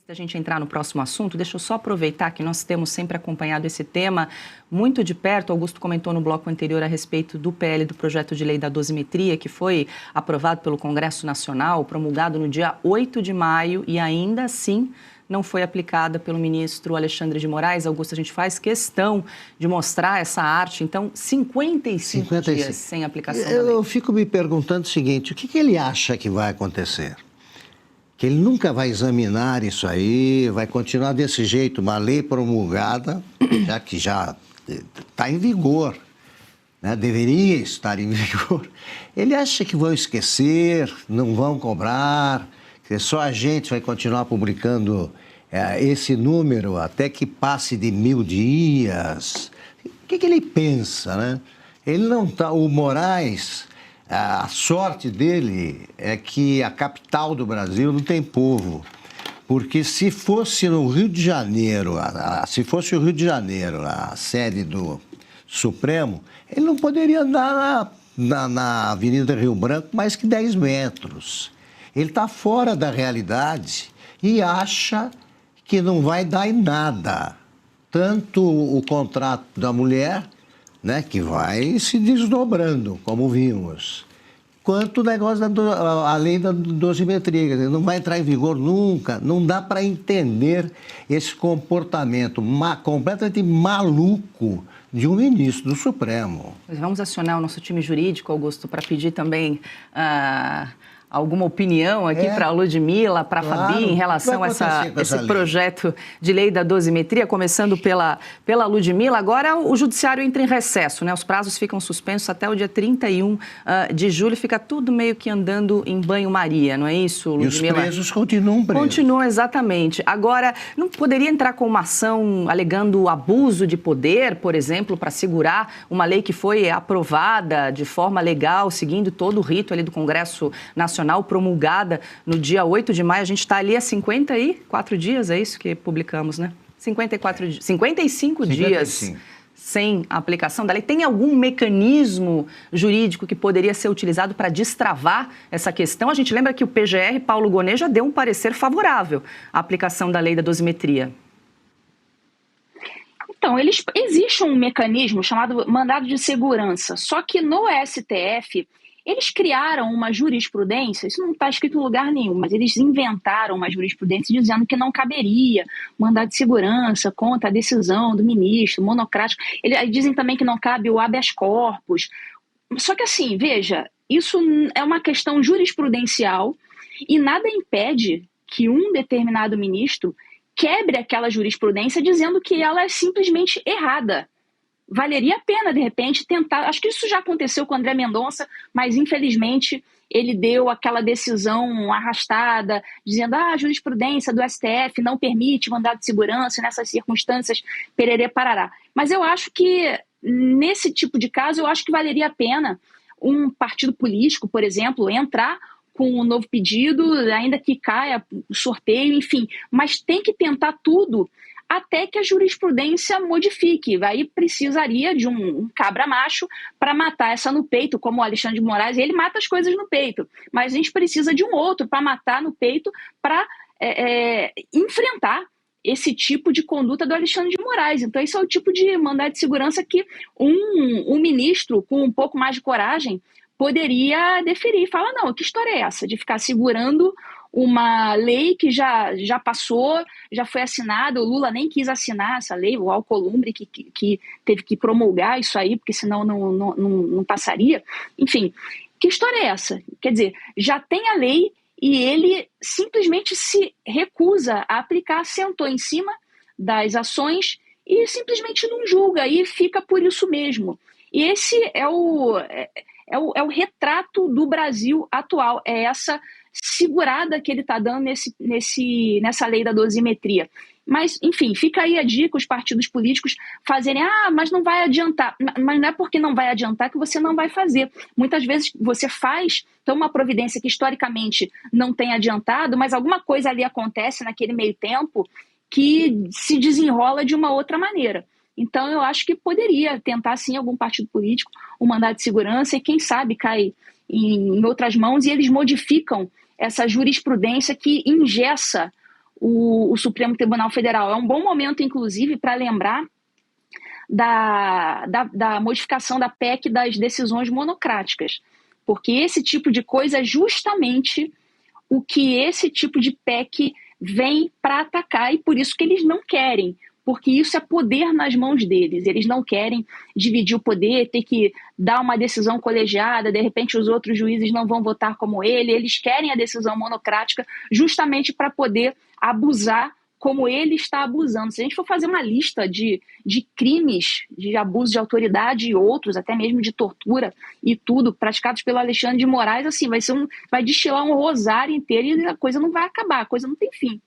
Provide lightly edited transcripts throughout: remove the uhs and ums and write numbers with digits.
Antes da gente entrar no próximo assunto, deixa eu só aproveitar que nós temos sempre acompanhado esse tema muito de perto. Augusto comentou no bloco anterior a respeito do PL, do projeto de lei da dosimetria, que foi aprovado pelo Congresso Nacional, promulgado no dia 8 de maio e ainda assim não foi aplicada pelo ministro Alexandre de Moraes. Augusto, a gente faz questão de mostrar essa arte. Então, 55 dias sem aplicação da lei. Eu fico me perguntando o seguinte, o que ele acha que vai acontecer? Que ele nunca vai examinar isso aí, vai continuar desse jeito, uma lei promulgada, já que já está em vigor, né? Deveria estar em vigor. Ele acha que vão esquecer, não vão cobrar, que só a gente vai continuar publicando esse número até que passe de 1000 dias. O que ele pensa, né? Ele não está... O Moraes... A sorte dele é que a capital do Brasil não tem povo, porque se fosse no Rio de Janeiro, se fosse o Rio de Janeiro, a sede do Supremo, ele não poderia andar na Avenida Rio Branco mais que 10 metros. Ele está fora da realidade e acha que não vai dar em nada. Tanto o contrato da mulher, né, que vai se desdobrando, como vimos, quanto o negócio a lei da dosimetria, quer dizer, não vai entrar em vigor nunca, não dá para entender esse comportamento completamente maluco de um ministro do Supremo. Vamos acionar o nosso time jurídico, Augusto, para pedir também alguma opinião aqui para a Ludmila, para a Fabi, em relação a esse projeto de lei da dosimetria, começando pela Ludmila. Agora o judiciário entra em recesso, né? Os prazos ficam suspensos até o dia 31 de julho, fica tudo meio que andando em banho-maria, não é isso, Ludmila? E os presos continuam presos. Continuam, exatamente. Agora, não poderia entrar com uma ação alegando abuso de poder, por exemplo, para segurar uma lei que foi aprovada de forma legal, seguindo todo o rito ali do Congresso Nacional, promulgada no dia 8 de maio, a gente está ali há 54 dias, é isso que publicamos, né? 55 dias sem a aplicação da lei. Tem algum mecanismo jurídico que poderia ser utilizado para destravar essa questão? A gente lembra que o PGR, Paulo Gonet, já deu um parecer favorável à aplicação da lei da dosimetria. Então, existe um mecanismo chamado mandado de segurança, só que no STF... Eles criaram uma jurisprudência, isso não está escrito em lugar nenhum, mas eles inventaram uma jurisprudência dizendo que não caberia mandado de segurança contra a decisão do ministro, monocrático. Eles dizem também que não cabe o habeas corpus. Só que assim, veja, isso é uma questão jurisprudencial e nada impede que um determinado ministro quebre aquela jurisprudência dizendo que ela é simplesmente errada. Valeria a pena, de repente, tentar... Acho que isso já aconteceu com o André Mendonça, mas, infelizmente, ele deu aquela decisão arrastada, dizendo a jurisprudência do STF não permite mandado de segurança nessas circunstâncias, pererê, parará. Mas eu acho que, nesse tipo de caso, eu acho que valeria a pena um partido político, por exemplo, entrar com um novo pedido, ainda que caia o sorteio, enfim. Mas tem que tentar tudo até que a jurisprudência modifique. Aí precisaria de um cabra macho para matar essa no peito, como o Alexandre de Moraes. Ele mata as coisas no peito, mas a gente precisa de um outro para matar no peito, para enfrentar esse tipo de conduta do Alexandre de Moraes. Então esse é o tipo de mandado de segurança que um ministro com um pouco mais de coragem poderia deferir. Fala, não, que história é essa de ficar segurando uma lei que já passou, já foi assinada, o Lula nem quis assinar essa lei, o Alcolumbre que teve que promulgar isso aí, porque senão não passaria. Enfim, que história é essa? Quer dizer, já tem a lei e ele simplesmente se recusa a aplicar, sentou em cima das ações e simplesmente não julga, e fica por isso mesmo. E esse é o retrato do Brasil atual, é essa segurada que ele está dando nessa lei da dosimetria. Mas, enfim, fica aí a dica, os partidos políticos fazerem, mas não vai adiantar. Mas não é porque não vai adiantar que você não vai fazer. Muitas vezes você faz, então, uma providência que historicamente não tem adiantado, mas alguma coisa ali acontece naquele meio tempo que se desenrola de uma outra maneira. Então, eu acho que poderia tentar, sim, algum partido político, um mandado de segurança, e quem sabe cai em outras mãos e eles modificam essa jurisprudência que engessa o Supremo Tribunal Federal. É um bom momento, inclusive, para lembrar da modificação da PEC das decisões monocráticas, porque esse tipo de coisa é justamente o que esse tipo de PEC vem para atacar, e por isso que eles não querem, porque isso é poder nas mãos deles. Eles não querem dividir o poder, ter que dar uma decisão colegiada, de repente os outros juízes não vão votar como ele, eles querem a decisão monocrática justamente para poder abusar como ele está abusando. Se a gente for fazer uma lista de crimes de abuso de autoridade e outros, até mesmo de tortura e tudo, praticados pelo Alexandre de Moraes, assim, vai destilar um rosário inteiro e a coisa não vai acabar, a coisa não tem fim.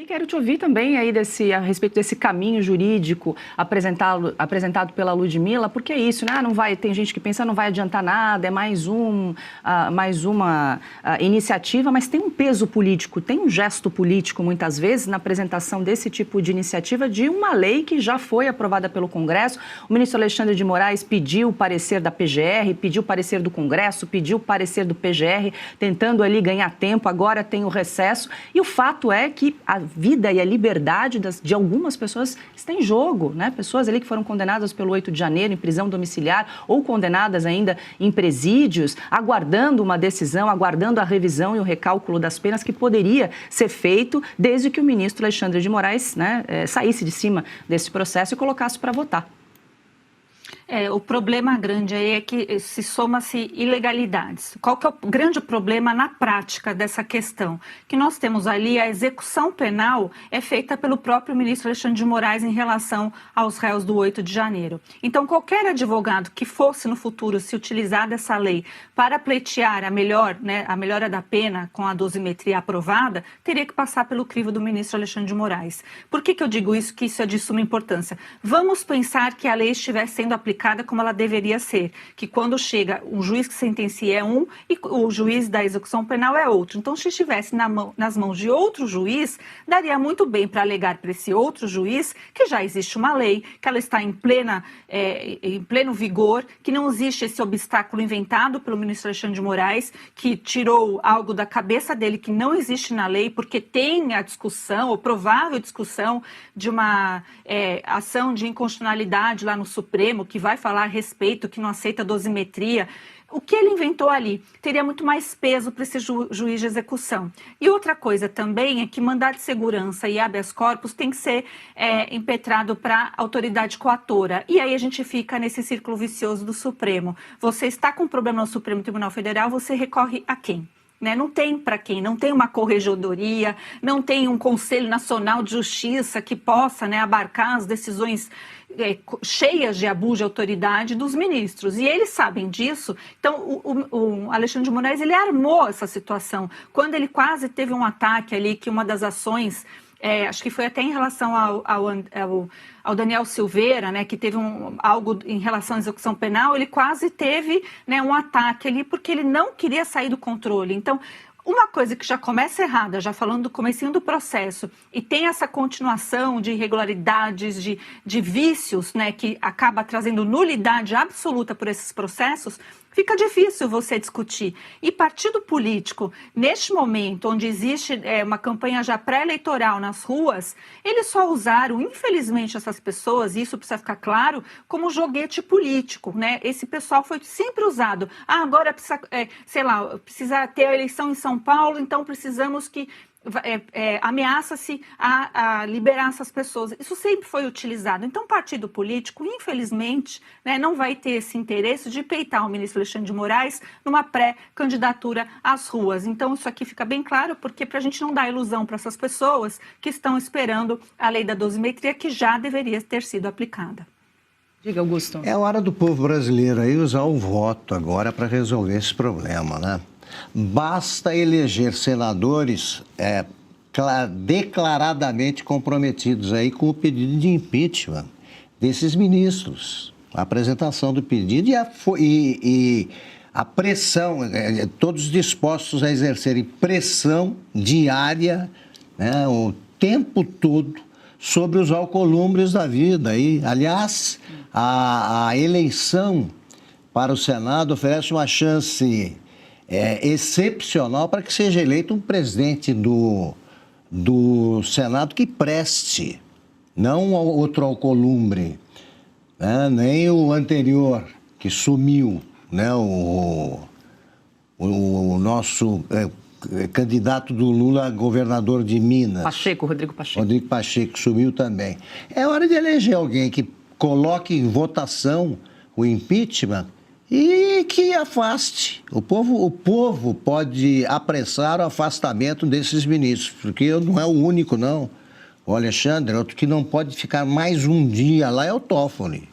Quero te ouvir também aí a respeito desse caminho jurídico apresentado pela Ludmilla, porque é isso, né? Não vai, tem gente que pensa não vai adiantar nada, é mais uma iniciativa, mas tem um peso político, tem um gesto político muitas vezes na apresentação desse tipo de iniciativa de uma lei que já foi aprovada pelo Congresso. O ministro Alexandre de Moraes pediu o parecer da PGR, pediu o parecer do Congresso, pediu o parecer do PGR, tentando ali ganhar tempo, agora tem o recesso, e o fato é que a vida e a liberdade de algumas pessoas está em jogo, né? Pessoas ali que foram condenadas pelo 8 de janeiro em prisão domiciliar ou condenadas ainda em presídios, aguardando uma decisão, aguardando a revisão e o recálculo das penas que poderia ser feito desde que o ministro Alexandre de Moraes, né, saísse de cima desse processo e colocasse para votar. O problema grande aí é que se soma-se ilegalidades. Qual que é o grande problema na prática dessa questão? Que nós temos ali a execução penal é feita pelo próprio ministro Alexandre de Moraes em relação aos réus do 8 de janeiro. Então, qualquer advogado que fosse no futuro se utilizar dessa lei para pleitear a melhora da pena com a dosimetria aprovada, teria que passar pelo crivo do ministro Alexandre de Moraes. Por que eu digo isso? Que isso é de suma importância. Vamos pensar que a lei estivesse sendo aplicada como ela deveria ser, que quando chega um juiz que sentencia é um e o juiz da execução penal é outro. Então, se estivesse nas mãos de outro juiz, daria muito bem para alegar para esse outro juiz que já existe uma lei, que ela está em pleno vigor, que não existe esse obstáculo inventado pelo ministro Alexandre de Moraes, que tirou algo da cabeça dele que não existe na lei, porque tem a discussão, ou provável discussão, de uma ação de inconstitucionalidade lá no Supremo, que vai falar a respeito, que não aceita dosimetria. O que ele inventou ali teria muito mais peso para esse juiz de execução. E outra coisa também é que mandado de segurança e habeas corpus tem que ser impetrado para a autoridade coatora. E aí a gente fica nesse círculo vicioso do Supremo. Você está com um problema no Supremo Tribunal Federal, você recorre a quem? Não tem para quem, não tem uma corregedoria, não tem um Conselho Nacional de Justiça que possa abarcar as decisões cheias de abuso de autoridade dos ministros. E eles sabem disso. Então, o Alexandre de Moraes, ele armou essa situação. Quando ele quase teve um ataque ali, que uma das ações... acho que foi até em relação ao Daniel Silveira, que teve algo em relação à execução penal, ele quase teve um ataque ali, porque ele não queria sair do controle. Então, uma coisa que já começa errada, já falando do comecinho do processo, e tem essa continuação de irregularidades, de vícios, que acaba trazendo nulidade absoluta por esses processos, fica difícil você discutir. E partido político, neste momento, onde existe uma campanha já pré-eleitoral nas ruas, eles só usaram, infelizmente, essas pessoas, e isso precisa ficar claro, como joguete político. Esse pessoal foi sempre usado. Agora precisa, precisa ter a eleição em São Paulo, então precisamos que... ameaça-se a liberar essas pessoas. Isso sempre foi utilizado. Então, o partido político, infelizmente, não vai ter esse interesse de peitar o ministro Alexandre de Moraes numa pré-candidatura às ruas. Então, isso aqui fica bem claro, porque para a gente não dar ilusão para essas pessoas que estão esperando a lei da dosimetria, que já deveria ter sido aplicada. Diga, Augusto. É hora do povo brasileiro aí usar o voto agora para resolver esse problema, né? Basta eleger senadores declaradamente comprometidos aí com o pedido de impeachment desses ministros. A apresentação do pedido e a pressão, todos dispostos a exercerem pressão diária, o tempo todo sobre os alcolumbres da vida. E, aliás, a eleição para o Senado oferece uma chance excepcional para que seja eleito um presidente do Senado que preste, não outro Alcolumbre, né? Nem o anterior, que sumiu, né? O nosso candidato do Lula a governador de Minas. Pacheco, Rodrigo Pacheco. Rodrigo Pacheco sumiu também. É hora de eleger alguém que coloque em votação o impeachment e que afaste. O povo pode apressar o afastamento desses ministros, porque não é o único, não. O Alexandre, outro que não pode ficar mais um dia lá é o Toffoli.